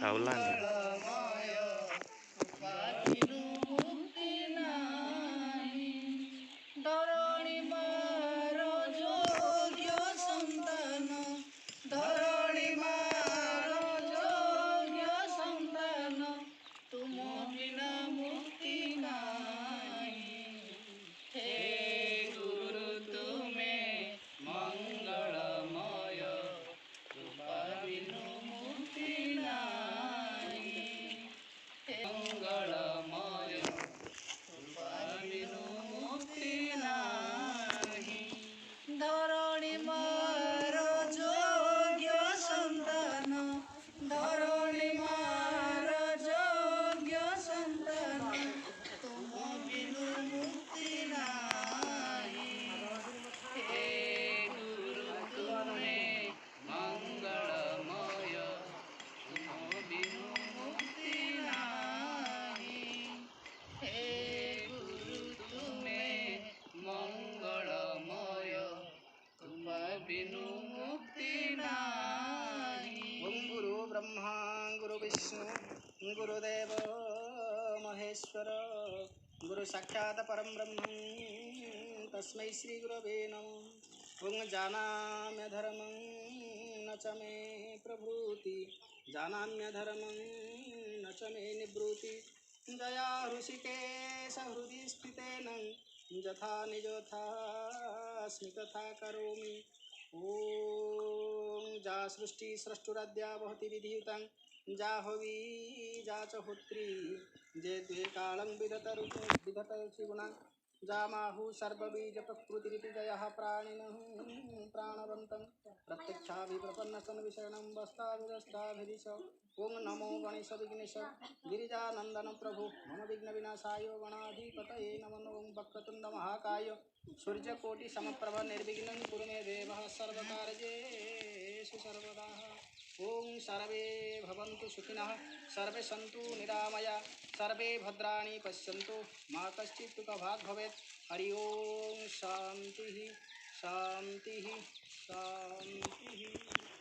pergaulan ya. ओम गुरु ब्रह्मा गुरु विष्णु गुरुदेव महेश्वर गुरु साक्षात् परम ब्रह्म तस्मै श्री गुरवे नमः। ओम जानाम्य धर्मं न च मे प्रभृति जानाम्य धर्मं न च मे निवृत्ति जया ऋषिकेश हृदि स्थितेन यथा निजोथास्मि तथा करोमि। ओम जा सृष्टि सृष्टुराद्या भवति विधियुतं जा हवी जा च होत्री जे द्वे कालं विधतरुचि गुणा जा माहु सर्वबीज प्रकृतिरिति जयः प्राणिनः प्राणवन्तं प्रत्यक्षाभिप्रपन्नसन् विषयणं वस्ताभिरस्ताभिरिश। ओम नमो गणेश विघ्नेश गिरिजानंदन प्रभु मम विघ्न विनाशाय गणाधिपतये नमः। ओम वक्रतुंड महाकाय सूर्यकोटि समप्रभ निर्विघ्नं कुरु मे देवः सर्वकार्येषु सर्वदा। ओम सर्वे भवन्तु सुखिनः सर्वे सन्तु निरामया सर्वे भद्राणि पश्यन्तु मा कश्चित् दुःखभाग् भवेत्। हरि ओम शांति शांति शांति।